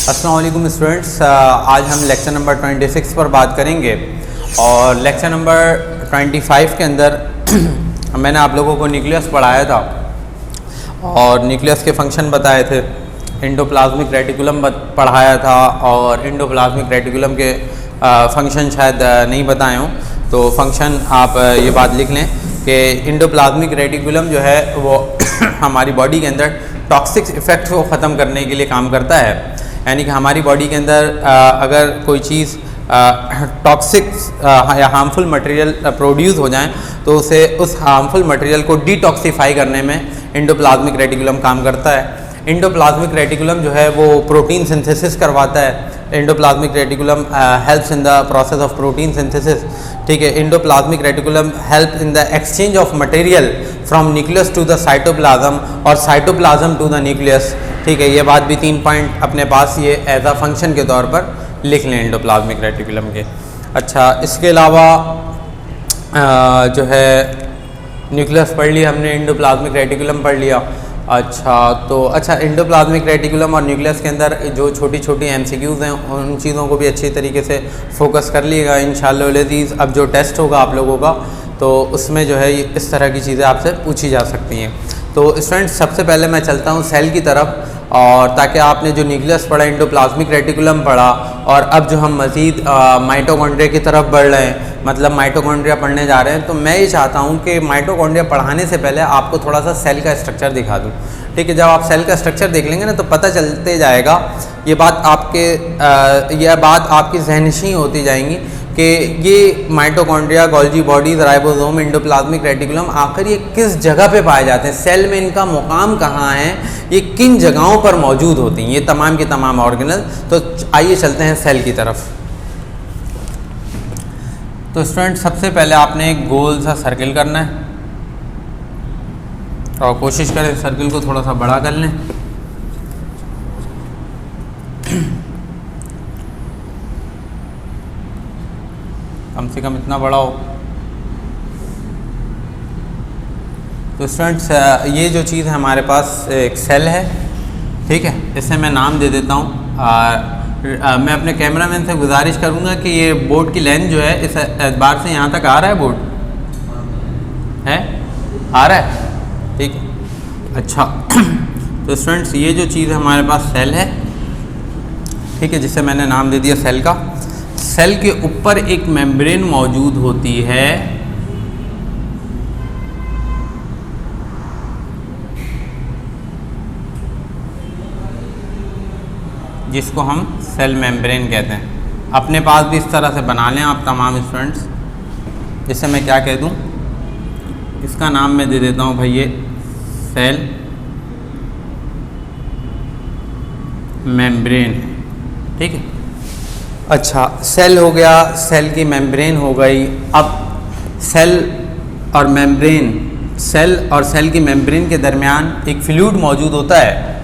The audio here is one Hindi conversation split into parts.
अस्सलाम वालेकुम स्टूडेंट्स, आज हम लेक्चर नंबर 26 पर बात करेंगे और लेक्चर नंबर 25 के अंदर मैंने आप लोगों को न्यूक्लियस पढ़ाया था और न्यूक्लियस के फंक्शन बताए थे। एंडोप्लाज्मिक रेटिकुलम पढ़ाया था और एंडोप्लाज्मिक रेटिकुलम के फंक्शन शायद नहीं बताए हों, तो फंक्शन आप ये बात लिख लें कि एंडोप्लाज्मिक रेटिकुलम जो है वो हमारी बॉडी के अंदर टॉक्सिक इफ़ेक्ट को ख़त्म करने के लिए काम करता है। यानी कि हमारी बॉडी के अंदर अगर कोई चीज़ टॉक्सिक या हार्मफुल मटेरियल प्रोड्यूस हो जाए तो उसे उस हार्मफुल मटेरियल को डिटॉक्सिफाई करने में एंडोप्लाज्मिक रेटिकुलम काम करता है। एंडोप्लाज्मिक रेटिकुलम जो है वो प्रोटीन सिंथेसिस करवाता है। Endoplasmic reticulum helps in the process of protein synthesis. ठीक है, endoplasmic reticulum help in the exchange of material from nucleus to the cytoplasm और साइटोप्लाज्म टू द न्यूक्लियस। ठीक है, ये बात भी 3 पॉइंट अपने पास ये एज अ फंक्शन के तौर पर लिख लें एंडोप्लाज्मिक रेटिकुलम के। अच्छा, इसके अलावा जो है न्यूक्लियस पढ़ लिया हमने, एंडोप्लाज्मिक रेटिकुलम पढ़ लिया। अच्छा एंडोप्लाज्मिक रेटिकुलम और न्यूक्लियस के अंदर जो छोटी छोटी एमसीक्यूज़ हैं उन चीज़ों को भी अच्छी तरीके से फोकस कर लीजिएगा इंशाअल्लाह लज़ीज़। अब जो टेस्ट होगा आप लोगों का तो उसमें जो है इस तरह की चीज़ें आपसे पूछी जा सकती हैं। तो स्टूडेंट्स, सबसे पहले मैं चलता हूँ सेल की तरफ, और ताकि आपने जो न्यूक्लियस पढ़ा, एंडोप्लाज्मिक रेटिकुलम पढ़ा और अब जो हम मज़ीद माइटोकॉन्ड्रिया की तरफ बढ़ रहे हैं, मतलब माइटोकॉन्ड्रिया पढ़ने जा रहे हैं, तो मैं ये चाहता हूँ कि माइटोकॉन्ड्रिया पढ़ाने से पहले आपको थोड़ा सा सेल का स्ट्रक्चर दिखा दूँ। ठीक है, जब आप सेल का स्ट्रक्चर देख लेंगे ना तो पता चलते जाएगा, ये बात आपकी ज़हननशीं होती जाएंगी कि ये mitochondria, Golgi bodies, ribosome, endoplasmic reticulum आखिर ये किस जगह पे पाए जाते हैं, सेल में इनका मुकाम कहाँ है, ये किन जगहों पर मौजूद होती हैं, ये तमाम की तमाम ऑर्गेनल। तो आइए चलते हैं सेल की तरफ। तो स्टूडेंट, सबसे पहले आपने एक गोल सा सर्किल करना है और कोशिश करें सर्किल को थोड़ा सा बड़ा कर लें। कम से कम इतना बड़ा हो। तो स्टूडेंट्स, ये जो चीज़ है हमारे पास एक सेल है। ठीक है, इसे मैं नाम दे देता हूँ। मैं अपने कैमरामैन से गुजारिश करूँगा कि ये बोर्ड की लेंथ जो है इस एतबार से यहाँ तक आ रहा है, बोर्ड है, आ रहा है। ठीक है, अच्छा तो स्टूडेंट्स, ये जो चीज़ हमारे पास सेल है, ठीक है, जिसे मैंने नाम दे दिया सेल का। सेल के ऊपर एक मेम्ब्रेन मौजूद होती है जिसको हम सेल मेम्ब्रेन कहते हैं। अपने पास भी इस तरह से बना लें आप तमाम स्टूडेंट्स। जिसे मैं क्या कह दूं, इसका नाम मैं दे देता हूं भाई ये सेल मेम्ब्रेन है। ठीक है, अच्छा, सेल हो गया, सेल की मेम्ब्रेन हो गई। अब सेल और सेल की मेम्ब्रेन के दरमियान एक फ्लूइड मौजूद होता है।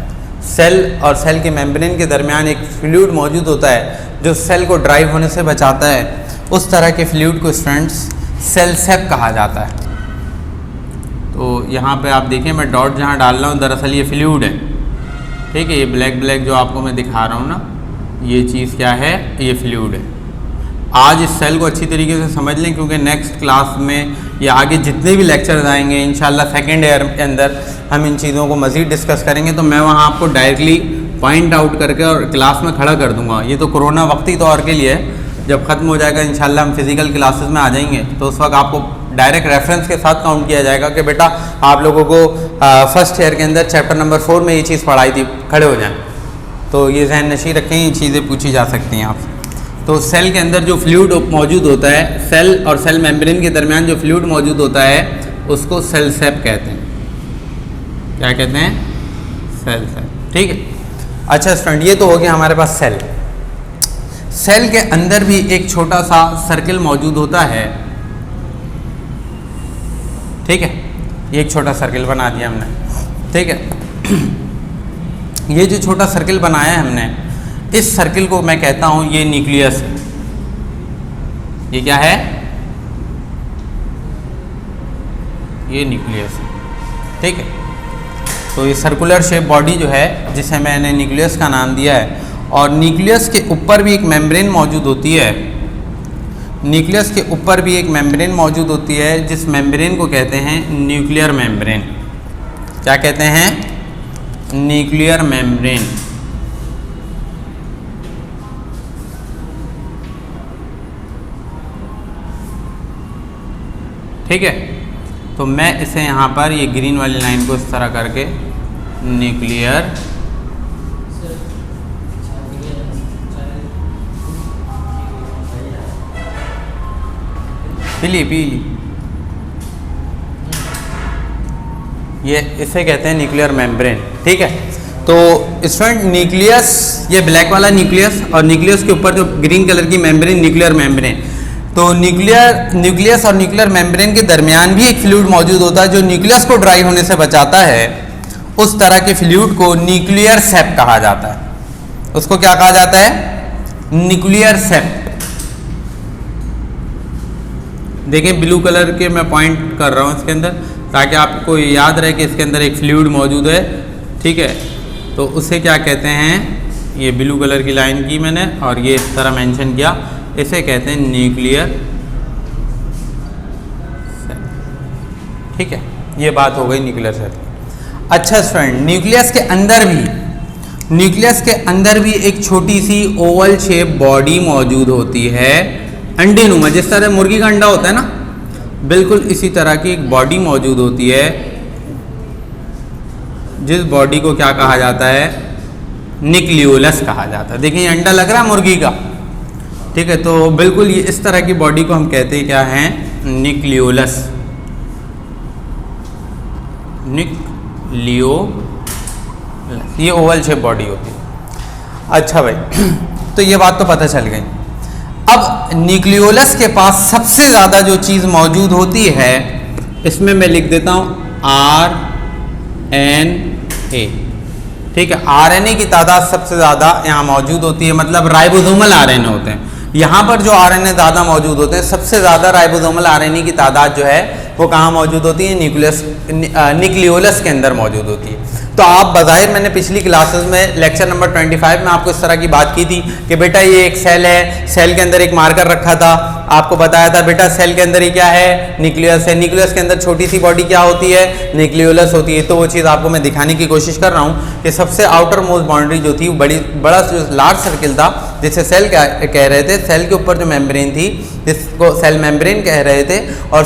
सेल और सेल के मेम्ब्रेन के दरमियान एक फ्लूइड मौजूद होता है जो सेल को ड्राइव होने से बचाता है। उस तरह के फ्लूइड को स्टूडेंट्स सेल सेप कहा जाता है। तो यहाँ पे आप देखें, मैं डॉट जहाँ डाल रहा हूँ दरअसल ये फ्लूइड है। ठीक है, ये ब्लैक जो आपको मैं दिखा रहा हूँ ना, ये चीज़ क्या है, ये फ्लूइड है। आज इस सेल को अच्छी तरीके से समझ लें, क्योंकि नेक्स्ट क्लास में या आगे जितने भी लेक्चर्स आएंगे इंशाल्लाह सेकेंड ईयर के अंदर हम इन चीज़ों को मज़ीद डिस्कस करेंगे। तो मैं वहाँ आपको डायरेक्टली पॉइंट आउट करके और क्लास में खड़ा कर दूँगा। ये तो कोरोना वक्ती तौर के लिए है, जब ख़त्म हो जाएगा इंशाल्लाह हम फिज़िकल क्लासेस में आ जाएंगे तो उस वक्त आपको डायरेक्ट रेफरेंस के साथ काउंट किया जाएगा कि बेटा आप लोगों को फर्स्ट ईयर के अंदर चैप्टर नंबर 4 में ये चीज़ पढ़ाई थी, खड़े हो जाएँ। तो ये ज़हन नशीं रखें, ये चीज़ें पूछी जा सकती हैं आपसे। तो सेल के अंदर जो फ्लूइड मौजूद होता है, सेल और सेल मेम्ब्रेन के दरमियान जो फ्लूइड मौजूद होता है उसको सेल सेप कहते हैं। क्या कहते हैं? सेल सेप। ठीक है, अच्छा स्टूडेंट, ये तो हो गया हमारे पास सेल। सेल के अंदर भी एक छोटा सा सर्किल मौजूद होता है। ठीक है, ये एक छोटा सर्किल बना दिया हमने। ठीक है, ये जो छोटा सर्किल बनाया है हमने, इस सर्किल को मैं कहता हूं ये न्यूक्लियस है। ये क्या है? ये न्यूक्लियस है। ठीक है, तो ये सर्कुलर शेप बॉडी जो है जिसे मैंने न्यूक्लियस का नाम दिया है, और न्यूक्लियस के ऊपर भी एक मेम्ब्रेन मौजूद होती है। न्यूक्लियस के ऊपर भी एक मेम्ब्रेन मौजूद होती है, जिस मेम्ब्रेन को कहते हैं न्यूक्लियर मेम्ब्रेन। क्या कहते हैं? Nuclear membrane. ठीक है, तो मैं इसे यहाँ पर ये ग्रीन वाली लाइन को इस तरह करके न्यूक्लियर पीली ये इसे कहते हैं न्यूक्लियर मेम्ब्रेन। ठीक है, तो स्टूडेंट न्यूक्लियस, ये ब्लैक वाला न्यूक्लियस और न्यूक्लियस के ऊपर जो ग्रीन कलर की मेम्ब्रेन, न्यूक्लियर मेम्ब्रेन। तो न्यूक्लियस और न्यूक्लियर मेम्ब्रेन के दरमियान भी एक फ्लूइड मौजूद होता है जो न्यूक्लियस को ड्राई होने से बचाता है। उस तरह के फ्लूइड को न्यूक्लियर सेप कहा जाता है। उसको क्या कहा जाता है? न्यूक्लियर सेप। देखें ब्लू कलर के मैं पॉइंट कर रहा हूँ इसके अंदर, ताकि आपको याद रहे कि इसके अंदर एक फ्लूइड मौजूद है। ठीक है, तो उसे क्या कहते हैं? ये ब्लू कलर की लाइन की मैंने और ये इस तरह मेंशन किया, इसे कहते हैं न्यूक्लियर सेल। ठीक है, ये बात हो गई न्यूक्लियर सेल। अच्छा स्टूडेंट, न्यूक्लियस के अंदर भी एक छोटी सी ओवल शेप बॉडी मौजूद होती है, अंडेनुमा। जिस तरह मुर्गी का अंडा होता है ना, बिल्कुल इसी तरह की एक बॉडी मौजूद होती है, जिस बॉडी को क्या कहा जाता है? न्यूक्लियोलस कहा जाता है। देखिए अंडा लग रहा है मुर्गी का। ठीक है, तो बिल्कुल ये इस तरह की बॉडी को हम कहते हैं क्या है? न्यूक्लियोलस। न्यूक्लियोलस, ये ओवल शेप बॉडी होती है। अच्छा भाई, तो ये बात तो पता चल गई। अब न्यूक्लियोलस के पास सबसे ज़्यादा जो चीज़ मौजूद होती है, इसमें मैं लिख देता हूँ RNA। ठीक है, RNA की तादाद सबसे ज़्यादा यहाँ मौजूद होती है, मतलब राइबोसोमल RNA होते हैं। यहाँ पर जो RNA ज़्यादा मौजूद होते हैं, सबसे ज़्यादा राइबोसोमल RNA की तादाद जो है वो कहाँ मौजूद होती है? न्यूक्लियोलस के अंदर मौजूद होती है। तो आप बज़ाहिर, मैंने पिछली क्लासेस में लेक्चर नंबर 25 में आपको इस तरह की बात की थी कि बेटा ये एक सेल है, सेल के अंदर एक मार्कर रखा था, आपको बताया था बेटा सेल के अंदर ही क्या है? न्यूक्लियस है। न्यूक्लियस के अंदर छोटी सी बॉडी क्या होती है? न्यूक्लियोलस होती है। तो वो चीज़ आपको मैं दिखाने की कोशिश कर रहा हूँ कि सबसे आउटर मोस्ट बाउंड्री जो थी, बड़ा जो लार्ज सर्किल था, जिसे सेल कह रहे थे, सेल के ऊपर जो मेम्ब्रेन थी जिसको सेल मेम्ब्रेन कह रहे थे, और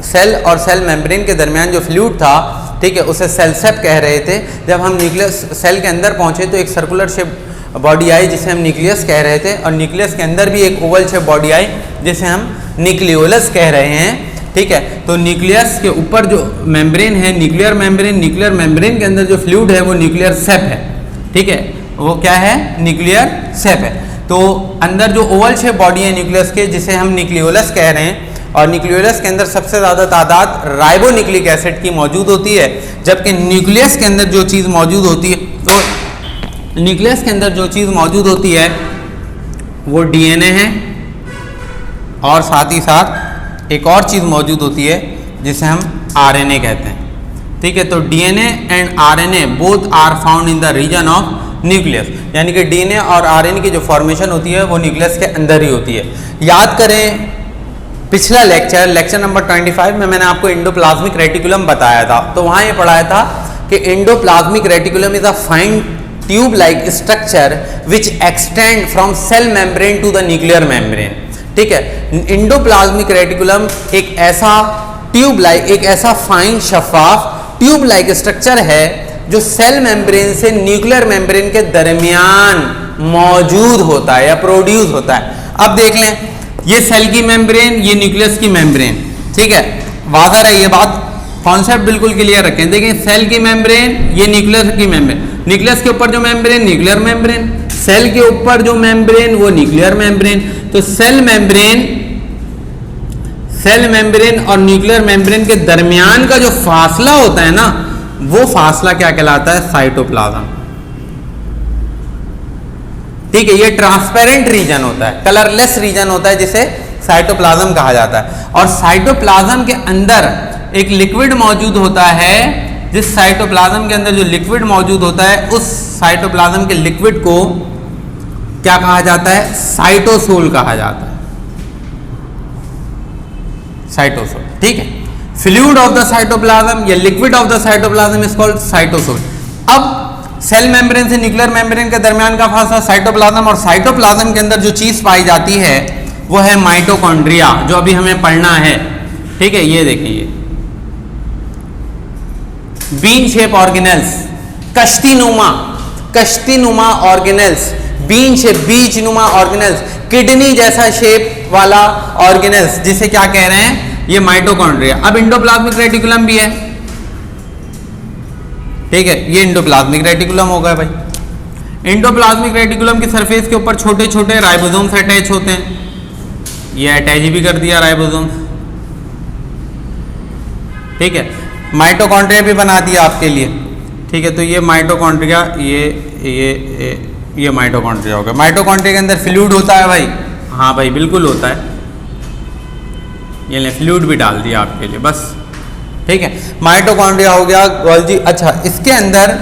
सेल और सेल मेम्ब्रेन के दरमियान जो फ्लूइड था, ठीक है, उसे सेल सेप कह रहे थे। जब हम न्यूक्लियस सेल के अंदर पहुंचे तो एक सर्कुलर शेप बॉडी आई जिसे हम न्यूक्लियस कह रहे थे, और न्यूक्लियस के अंदर भी एक ओवल शेप बॉडी आई जिसे हम न्यूक्लियोलस कह रहे हैं। ठीक है, तो न्यूक्लियस के ऊपर जो मेम्ब्रेन है न्यूक्लियर मेम्ब्रेन के अंदर जो फ्लूइड है वो न्यूक्लियर सेप है। ठीक है, वो क्या है? न्यूक्लियर सेप है। तो अंदर जो ओवल शेप बॉडी है न्यूक्लियस के, जिसे हम न्यूक्लियोलस कह रहे हैं, और न्यूक्लियोलस के अंदर सबसे ज़्यादा तादाद राइबोन्यूक्लिक एसिड की मौजूद होती है, जबकि न्यूक्लियस के अंदर जो चीज़ मौजूद होती है, तो न्यूक्लियस के अंदर जो चीज़ मौजूद होती है वो DNA है, और साथ ही साथ एक और चीज़ मौजूद होती है जिसे हम RNA कहते हैं। ठीक है, तो DNA and RNA both are found in the region of nucleus, यानी कि DNA और RNA की जो फॉर्मेशन होती है वो न्यूक्लियस के अंदर ही होती है। याद करें पिछला लेक्चर नंबर 25 में मैंने आपको एंडोप्लाज्मिक रेटिकुलम बताया था, तो वहाँ ये पढ़ाया था कि endoplasmic reticulum is a fine tube like structure which extend from cell membrane to the nuclear membrane. ठीक है, एंडोप्लाज्मिक रेटिकुलम एक ऐसा ट्यूब लाइक, एक ऐसा फाइन शफाफ ट्यूब लाइक स्ट्रक्चर है जो सेल मेम्ब्रेन से न्यूक्लियर मेम्ब्रेन के दरमियान मौजूद होता है या प्रोड्यूस होता है। अब देख लें, ये सेल की मेम्ब्रेन, ये न्यूक्लियस की मेम्ब्रेन। ठीक है, वाज़ह है ये बात, कॉन्सेप्ट बिल्कुल क्लियर रखें। देखिए सेल की मेम्ब्रेन, ये न्यूक्लियस की मेम्ब्रेन, न्यूक्लियस के ऊपर जो मेम्ब्रेन न्यूक्लियर मेम्ब्रेन, सेल के ऊपर जो मेम्ब्रेन वो न्यूक्लियर मेम्ब्रेन। तो सेल मेम्ब्रेन और न्यूक्लियर मेम्ब्रेन के दरमियान का जो फासला होता है ना, वो फासला क्या कहलाता है? साइटोप्लाज्म। ठीक है, ये ट्रांसपेरेंट रीजन होता है, कलरलेस रीजन होता है, जिसे साइटोप्लाज्म कहा जाता है। और साइटोप्लाज्म के अंदर एक लिक्विड मौजूद होता है, जिस साइटोप्लाज्म के अंदर जो लिक्विड मौजूद होता है, उस साइटोप्लाज्म के लिक्विड को क्या कहा जाता है? साइटोसोल कहा जाता है, साइटोसोल। ठीक है, फ्लूइड ऑफ द साइटोप्लाज्म या liquid of the cytoplasm is called cytosol. अब सेल मेम्ब्रेन से न्यूक्लियर मेम्ब्रेन के दरमियान का फासला साइटोप्लाज्म, और साइटोप्लाज्म के अंदर जो चीज पाई जाती है वो है माइटोकॉन्ड्रिया, जो अभी हमें पढ़ना है। ठीक है, ये देखिए बीन शेप ऑर्गेनेल्स, कश्तीनुमा ऑर्गेनेल्स, बीन शेप बीजनुमा ऑर्गेनेल्स, किडनी जैसा शेप वाला ऑर्गेनेल्स, जिसे क्या कह रहे हैं? ये माइटोकॉन्ड्रिया। अब इंडोप्लाज्मिक रेटिकुलम भी है। ठीक है, ये इंडोप्लाज्मिक रेटिकुलम होगा भाई। इंडोप्लाज्मिक रेटिकुलम की सरफेस के ऊपर छोटे छोटे राइबोसोम्स अटैच होते हैं। ये अटैच भी कर दिया राइबोसोम। ठीक है, माइटोकॉन्ड्रिया भी बना दिया आपके लिए। ठीक है, तो ये माइटोकॉन्ड्रिया, ये माइटोकॉन्ड्रिया हो गया। माइटोकॉन्ड्रिया के अंदर फ्लूइड होता है भाई? हाँ भाई, बिल्कुल होता है। ये फ्लूइड भी डाल दिया आपके लिए बस। ठीक है, माइटोकॉन्ड्रिया हो गया। गोल्जी, अच्छा, इसके अंदर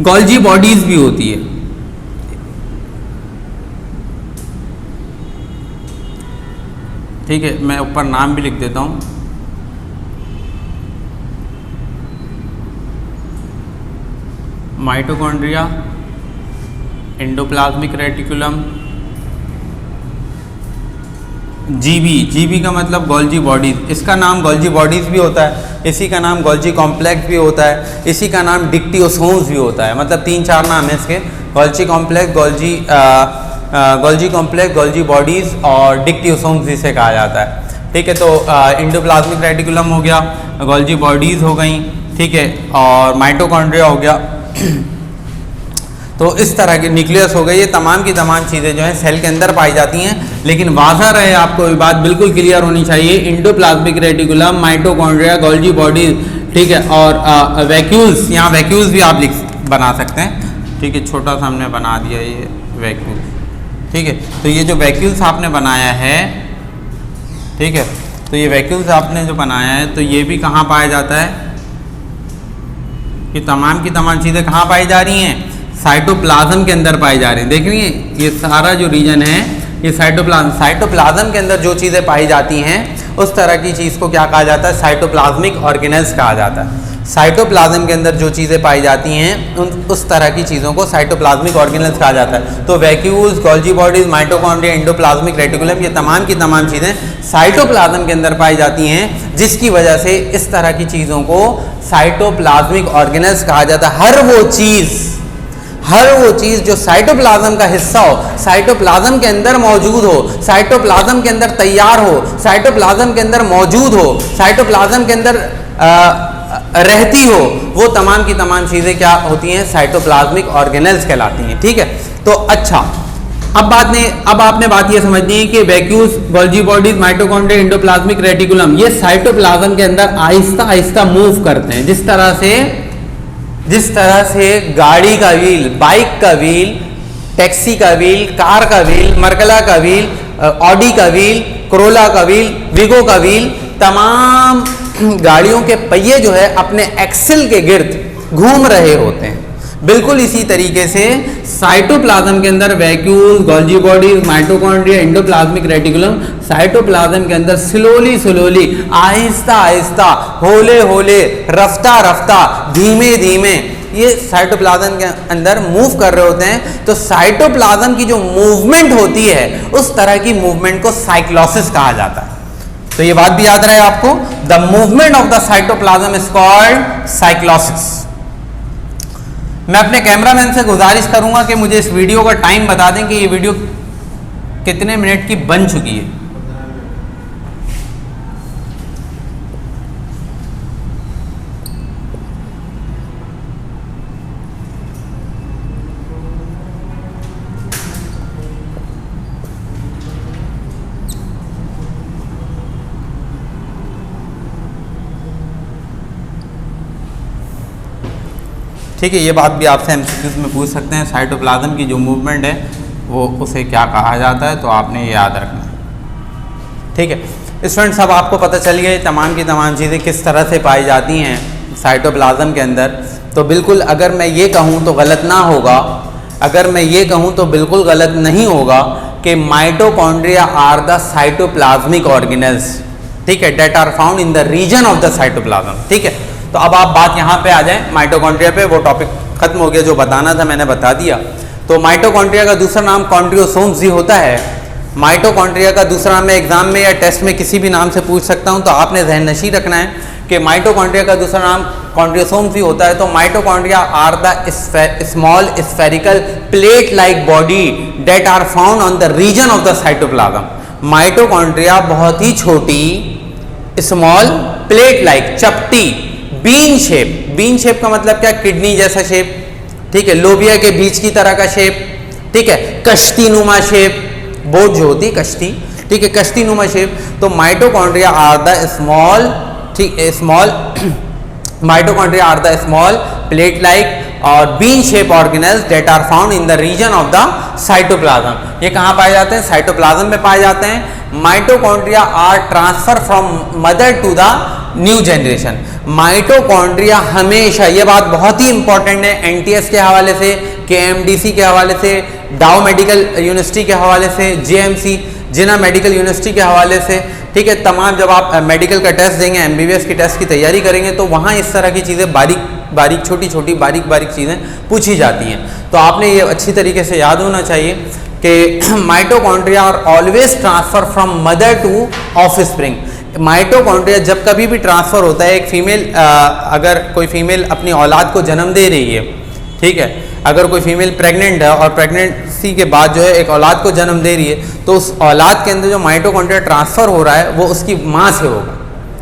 गोल्जी बॉडीज भी होती है। ठीक है, मैं ऊपर नाम भी लिख देता हूं। माइटोकॉन्ड्रिया, एंडोप्लाज्मिक रेटिकुलम, जीबी का मतलब गोल्जी बॉडीज। इसका नाम गोल्जी बॉडीज भी होता है, इसी का नाम गोल्जी कॉम्प्लेक्स भी होता है, इसी का नाम डिक्टियोसोम्स भी होता है। मतलब 3-4 नाम है इसके, Golgi complex, Golgi complex, Golgi bodies और डिक्टियोसोम्स जिसे कहा जाता है। ठीक है, तो इंडोप्लाज्मिक रेटिकुलम हो गया, गोल्जी बॉडीज हो गई। ठीक है, और माइटोकॉन्ड्रिया हो गया। तो इस तरह के न्यूक्लियस हो गए। ये तमाम की तमाम चीज़ें जो हैं सेल के अंदर पाई जाती हैं। लेकिन वाज़ा रहे, आपको ये बात बिल्कुल क्लियर होनी चाहिए, endoplasmic reticulum, mitochondria, Golgi bodies, ठीक है, और वैक्यूल्स, यहाँ वैक्यूल्स भी आप बना सकते हैं। ठीक है, छोटा सा हमने बना दिया ये वैक्यूल। ठीक है, तो ये जो वैक्यूल्स आपने बनाया है, ठीक है, तो ये वैक्यूल्स आपने जो बनाया है, तो ये भी कहाँ पाया जाता है? कि तमाम की तमाम चीज़ें कहाँ पाई जा रही हैं? साइटोप्लाज्म के अंदर पाई जा रही है। देख रही हैं, ये सारा जो रीजन है ये साइटोप्लाज्म के अंदर जो चीज़ें पाई जाती हैं उस तरह की चीज़ को क्या कहा जाता है? साइटोप्लाज्मिक ऑर्गेनेल्स कहा जाता है। साइटोप्लाज्म के अंदर जो चीज़ें पाई जाती हैं उस तरह की चीज़ों को साइटोप्लाज्मिक ऑर्गेनेल्स कहा जाता है। तो vacuoles, Golgi bodies, mitochondria, endoplasmic reticulum, ये तमाम की तमाम चीज़ें साइटोप्लाज्म के अंदर पाई जाती हैं, जिसकी वजह से इस तरह की चीज़ों को साइटोप्लाज्मिक ऑर्गेनेल्स कहा जाता है। हर वो चीज़ जो साइटोप्लाज्म का हिस्सा हो, साइटोप्लाज्म के अंदर मौजूद हो, साइटोप्लाज्म के अंदर तैयार हो, साइटोप्लाज्म के अंदर मौजूद हो, साइटोप्लाज्म के अंदर रहती हो, वो तमाम की तमाम चीज़ें क्या होती हैं? साइटोप्लाज्मिक ऑर्गेनेल्स कहलाती हैं। ठीक है, तो अच्छा, अब आपने बात ये समझनी है कि vacuoles, Golgi bodies, mitochondria, endoplasmic reticulum, ये साइटोप्लाज्म के अंदर आहिस्ता आहिस्ता मूव करते हैं। जिस तरह से गाड़ी का व्हील, बाइक का व्हील, टैक्सी का व्हील, कार का व्हील, मर्कला का व्हील, ऑडी का व्हील, कोरोला का व्हील, विगो का व्हील, तमाम गाड़ियों के पहिए जो है अपने एक्सेल के गिर्द घूम रहे होते हैं। बिल्कुल इसी तरीके से साइटोप्लाज्म के अंदर vacuoles, Golgi bodies, mitochondria, endoplasmic reticulum, cytoplasm के अंदर स्लोली, आहिस्ता आहिस्ता, होले, रफ्ता, धीमे, ये साइटोप्लाज्म के अंदर मूव कर रहे होते हैं। तो साइटोप्लाज्म की जो मूवमेंट होती है, उस तरह की मूवमेंट को साइक्लोसिस कहा जाता है। तो ये बात भी याद रहे आपको, the movement of the cytoplasm is called cyclosis. मैं अपने कैमरामैन से गुजारिश करूंगा कि मुझे इस वीडियो का टाइम बता दें कि ये वीडियो कितने मिनट की बन चुकी है। ठीक है, ये बात भी आपसे एमसीक्यूज में पूछ सकते हैं, साइटोप्लाज्म की जो मूवमेंट है वो उसे क्या कहा जाता है, तो आपने ये याद रखना है। ठीक है स्टूडेंट्स, अब आपको पता चल गया तमाम की तमाम चीज़ें किस तरह से पाई जाती हैं साइटोप्लाज्म के अंदर। तो बिल्कुल अगर मैं ये कहूँ तो गलत ना होगा अगर मैं ये कहूँ तो बिल्कुल गलत नहीं होगा कि mitochondria are the cytoplasmic organelles, ठीक है, that are found in the region of the cytoplasm, ठीक है। तो अब आप बात यहाँ पे आ जाएं माइटोकॉन्ड्रिया पे, वो टॉपिक खत्म हो गया, जो बताना था मैंने बता दिया। तो माइटोकॉन्ड्रिया का दूसरा नाम कॉन्ड्रियोसोम्स भी होता है। माइटोकॉन्ड्रिया का दूसरा नाम मैं एग्जाम में या टेस्ट में किसी भी नाम से पूछ सकता हूँ, तो आपने ज़हन नशीं रखना है कि माइटोकॉन्ड्रिया का दूसरा नाम कॉन्ड्रियोसोम्स भी होता है। तो mitochondria are the small spherical plate like body that are found on the region of the cytoplasm. Mitochondria बहुत ही छोटी, स्मॉल, प्लेट लाइक, चपटी, बीन शेप। बीन शेप का मतलब क्या? किडनी जैसा शेप, ठीक है, लोबिया के बीच की तरह का शेप, ठीक है, कश्ती नुमा शेप, बोट जो होती है कश्ती, ठीक है, कश्ती नुमा शेप। तो माइटोकॉन्ड्रिया आर द स्मॉल, ठीक है, small mitochondria are the small plate like और bean shape organelles that are found in the region of the cytoplasm. ये कहाँ पाए जाते हैं? साइटोप्लाज्म में पाए जाते हैं। Mitochondria are transfer from mother to the new generation. Mitochondria हमेशा, ये बात बहुत ही इंपॉर्टेंट है, एनटीएस के हवाले से, केएमडीसी के हवाले से, डाउ मेडिकल यूनिवर्सिटी के हवाले से, जेएमसी जिना मेडिकल यूनिवर्सिटी के हवाले से, ठीक है, तमाम जब आप मेडिकल का टेस्ट देंगे, एमबीबीएस की टेस्ट की तैयारी करेंगे, तो वहाँ इस तरह की चीज़ें बारीक छोटी छोटी बारीक चीज़ें पूछी जाती हैं। तो आपने ये अच्छी तरीके से याद होना चाहिए कि mitochondria are always transfer from mother to offspring. Mitochondria जब कभी भी ट्रांसफ़र होता है, एक फीमेल अगर कोई फीमेल अपनी औलाद को जन्म दे रही है, ठीक है, अगर कोई फीमेल प्रेग्नेंट है और प्रेगनेंसी के बाद जो है एक औलाद को जन्म दे रही है, तो उस औलाद के अंदर जो माइटोकॉन्ड्रिया ट्रांसफ़र हो रहा है वो उसकी माँ से होगा।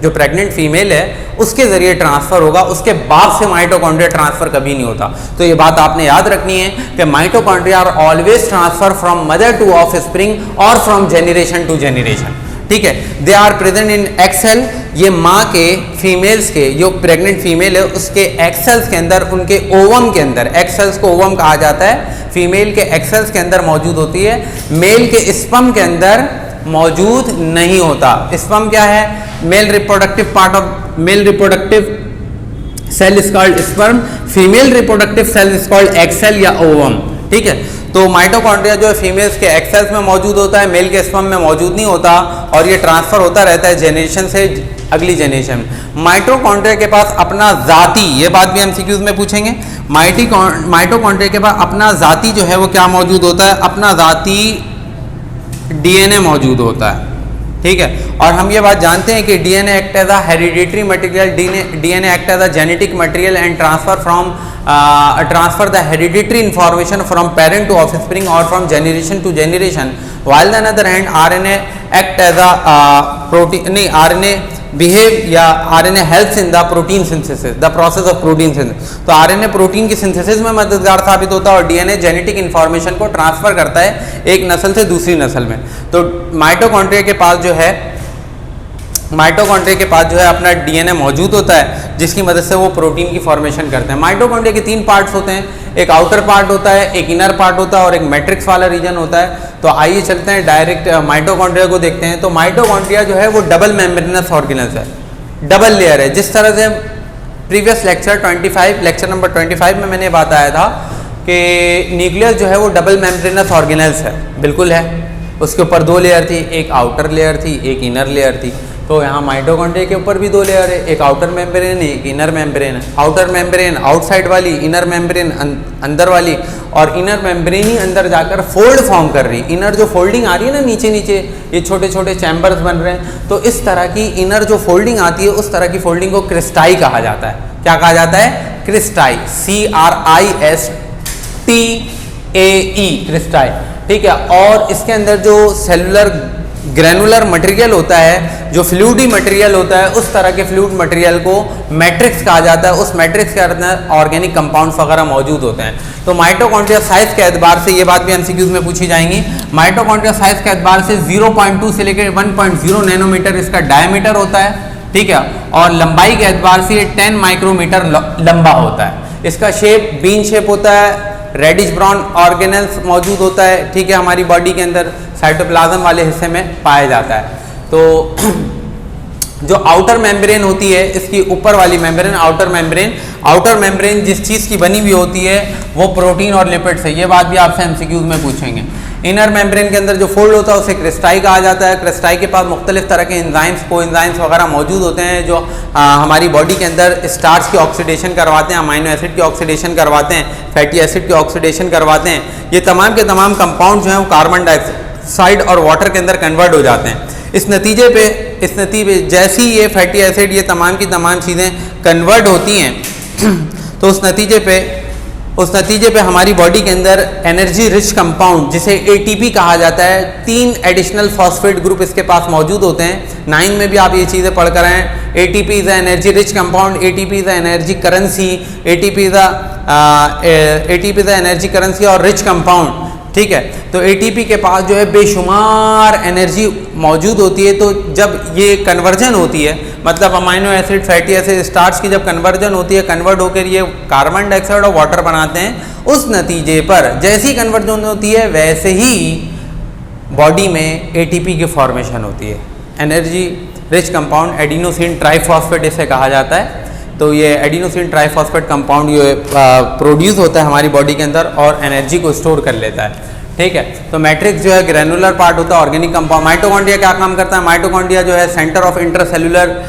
जो प्रेग्नेंट फीमेल है उसके ज़रिए ट्रांसफ़र होगा, उसके बाप से माइटोकॉन्ड्रिया ट्रांसफ़र कभी नहीं होता। तो ये बात आपने याद रखनी है कि mitochondria are always transfer from mother to offspring और फ्रॉम जेनरेशन टू जेनरेशन, ठीक है। They are present in egg cell. ये माँ के फीमेल्स के, जो प्रेग्नेंट फीमेल है उसके एक्सेल्स के अंदर, उनके ओवम के अंदर, एक्सेल्स को ओवम कहा जाता है, फीमेल के एक्सेल्स के अंदर मौजूद होती है, मेल के स्पर्म के अंदर मौजूद नहीं होता। स्पर्म क्या है? Male reproductive part of male reproductive cell is called sperm, female reproductive cell is called egg cell या ओवम, ठीक है। तो माइटोकॉन्ड्रिया जो है फीमेल्स के एक्सेल्स में मौजूद होता है, मेल के स्पर्म में मौजूद नहीं होता, और ये ट्रांसफर होता रहता है जनरेशन से अगली जनरेशन। माइटोकॉन्ड्रिया के पास अपना जाति, ये बात भी एमसीक्यूज में पूछेंगे, माइटोकॉन्ड्रिया के पास अपना जाति जो है वो क्या मौजूद होता है? अपना जाति डीएनए मौजूद होता है, ठीक है। और हम ये बात जानते हैं कि DNA act as a hereditary material, DNA act as a genetic material and transfer the hereditary information from parent to offspring or from generation to generation, while on the other hand RNA act as a protein, नहीं, RNA behave या RNA helps in the protein synthesis, the process of protein synthesis। तो RNA प्रोटीन की सिंथेसिस में मददगार साबित होता है और DNA जेनेटिक इन्फॉर्मेशन को ट्रांसफर करता है एक नस्ल से दूसरी नस्ल में। तो माइटोकॉन्ड्रिया के पास जो है अपना डीएनए मौजूद होता है, जिसकी मदद से वो प्रोटीन की फॉर्मेशन करते हैं। माइटोकॉन्ड्रिया के 3 पार्ट्स होते हैं, एक आउटर पार्ट होता है, एक इनर पार्ट होता है और एक मैट्रिक्स वाला रीजन होता है। तो आइए चलते हैं डायरेक्ट माइटोकॉन्ड्रिया को देखते हैं। तो माइटोकॉन्ड्रिया जो है वो डबल मेम्ब्रेनस ऑर्गेनेल्स है, डबल लेयर है। जिस तरह से प्रीवियस लेक्चर नंबर 25 में मैंने बताया था कि न्यूक्लियस जो है वो डबल मेम्ब्रेनस ऑर्गेनेल्स है, बिल्कुल है। उसके ऊपर 2 लेयर थी, एक आउटर लेयर थी, एक इनर लेयर थी। तो यहाँ माइटोकॉन्ड्रिया के ऊपर भी 2 लेयर है, एक आउटर मेम्ब्रेन है, एक इनर मेम्ब्रेन है। आउटर मेम्ब्रेन आउटसाइड वाली, इनर मेम्ब्रेन अंदर वाली, और इनर मेम्ब्रेन ही अंदर जाकर फोल्ड फॉर्म कर रही। इनर जो फोल्डिंग आ रही है ना, नीचे नीचे ये छोटे छोटे चैम्बर्स बन रहे हैं, तो इस तरह की इनर जो फोल्डिंग आती है उस तरह की फोल्डिंग को क्रिस्टाई कहा जाता है। क्या कहा जाता है? क्रिस्टाई, CRISTAE, क्रिस्टाई, ठीक है। और इसके अंदर जो सेलुलर ग्रैनुलर मटेरियल होता है, जो फ्लूइडी मटेरियल होता है, उस तरह के फ्लूइड मटेरियल को मैट्रिक्स कहा जाता है। उस मैट्रिक्स के अंदर ऑर्गेनिक कंपाउंड्स वगैरह मौजूद होते हैं। तो माइटोकॉन्ड्रिया साइज के एतबार से, ये बात भी एमसीक्यूज में पूछी जाएंगी, माइटोकॉन्ड्रिया साइज के एतबार से 0.2 से लेकर 1.0 नैनोमीटर इसका डायमीटर होता है, ठीक है। और लंबाई के एतबार से ये 10 माइक्रोमीटर लंबा होता है। इसका शेप बीन शेप होता है, रेडिश ब्राउन ऑर्गेनेल्स मौजूद होता है, ठीक है, हमारी बॉडी के अंदर साइटोप्लाज्म वाले हिस्से में पाया जाता है। तो जो आउटर मेम्ब्रेन होती है, इसकी ऊपर वाली मेम्ब्रेन, आउटर मेम्ब्रेन जिस चीज़ की बनी हुई होती है वो प्रोटीन और लिपिड से, ये बात भी आपसे एमसीक्यूज में पूछेंगे। इनर मेम्ब्रेन के अंदर जो फोल्ड होता है उसे क्रिस्टाई कहा जाता है। क्रिस्टाई के पास मुख्तलिफ तरह के एंजाइम्स, कोएंजाइम्स वगैरह मौजूद होते हैं जो हमारी बॉडी के अंदर स्टार्च की ऑक्सीडेशन करवाते हैं, अमाइनो एसिड की ऑक्सीडेशन करवाते हैं, फैटी एसिड की ऑक्सीडेशन करवाते हैं। ये तमाम के तमाम कंपाउंड जो हैं वो कार्बन डाइऑक्साइड और वाटर के अंदर कन्वर्ट हो जाते हैं। इस नतीजे पे जैसी ये फैटी एसिड, ये तमाम की तमाम चीज़ें कन्वर्ट होती हैं तो उस नतीजे पे हमारी बॉडी के अंदर एनर्जी रिच कंपाउंड जिसे एटीपी कहा जाता है, 3 एडिशनल फॉस्फेट ग्रुप इसके पास मौजूद होते हैं। 9 में भी आप ये चीज़ें पढ़ कर आए। ATP is energy rich compound, ATP is energy currency, ATP is energy currency और रिच कंपाउंड, ठीक है। तो एटीपी के पास जो है बेशुमार एनर्जी मौजूद होती है। तो जब ये कन्वर्जन होती है, मतलब amino acid, fatty acid, starch की जब कन्वर्जन होती है, कन्वर्ट होकर ये कार्बन डाइऑक्साइड और वाटर बनाते हैं। उस नतीजे पर जैसी कन्वर्जन होती है वैसे ही बॉडी में एटीपी की फॉर्मेशन होती है। Energy rich compound adenosine triphosphate इसे कहा जाता है। तो ये एडिनोसिन ट्राइफॉस्फेट कंपाउंड ये प्रोड्यूस होता है हमारी बॉडी के अंदर और एनर्जी को स्टोर कर लेता है, ठीक है। तो मैट्रिक्स जो है ग्रैनुलर पार्ट होता है, ऑर्गेनिक कंपाउंड। माइटोकॉन्ड्रिया क्या काम करता है? माइटोकॉन्ड्रिया जो है centre of intercellular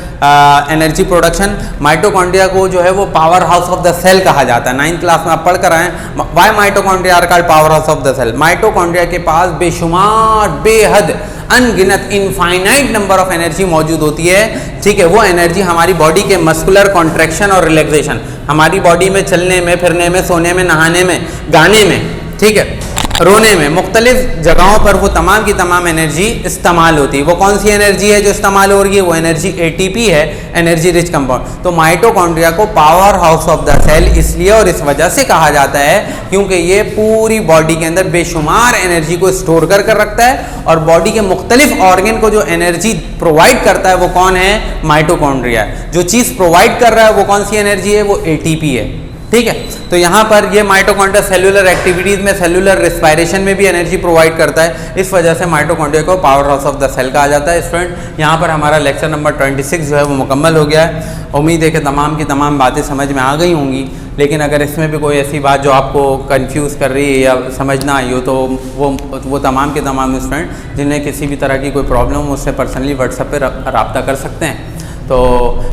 energy production. Mitochondria को जो है वो power house of the cell कहा जाता है। 9th क्लास में आप पढ़ कर आए। Why mitochondria are called power house of the cell? Mitochondria के पास बेशुमार, बेहद, अनगिनत, इनफाइनाइट नंबर ऑफ एनर्जी मौजूद होती है, ठीक है। वो एनर्जी हमारी बॉडी के मस्कुलर कॉन्ट्रैक्शन और रिलैक्सेशन, हमारी बॉडी में चलने में, फिरने में, सोने में, नहाने में, गाने में, ठीक है, रोने में, मुख्तलिफ जगहों पर वो तमाम की तमाम एनर्जी इस्तेमाल होती है। वो कौन सी एनर्जी है जो इस्तेमाल हो रही है? वो एनर्जी एटीपी है, एनर्जी रिच कंपाउंड। तो माइटोकॉन्ड्रिया को power house of the cell इसलिए और इस वजह से कहा जाता है क्योंकि ये पूरी बॉडी के अंदर बेशुमार एनर्जी को स्टोर कर रखता है और बॉडी के मुख्तलिफ ऑर्गन को जो एनर्जी प्रोवाइड करता है वो कौन है? माइटोकॉन्ड्रिया। जो चीज़ प्रोवाइड कर रहा है वो कौन सी एनर्जी है? वो एटीपी है, ठीक है। तो यहाँ पर ये माइटोकॉन्ड्रिया सेलुलर एक्टिविटीज़ में, सेलुलर रेस्पिरेशन में भी एनर्जी प्रोवाइड करता है। इस वजह से माइटोकॉन्ड्रिया को power house of the cell कहा जाता है। स्टूडेंट, यहाँ पर हमारा लेक्चर नंबर 26 जो है वो मुकम्मल हो गया है। उम्मीद है कि तमाम की तमाम बातें समझ में आ गई होंगी। लेकिन अगर इसमें भी कोई ऐसी बात जो आपको कंफ्यूज कर रही है या समझ ना आई हो तो वो तमाम के तमाम स्टूडेंट जिन्हें किसी भी तरह की कोई प्रॉब्लम हो उससे पर्सनली व्हाट्सएप पर रब्ता कर सकते हैं। तो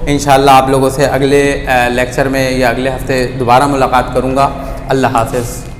इंशाअल्लाह आप लोगों से अगले लेक्चर में या अगले हफ्ते दोबारा मुलाकात करूँगा। अल्लाह हाफ़िज़।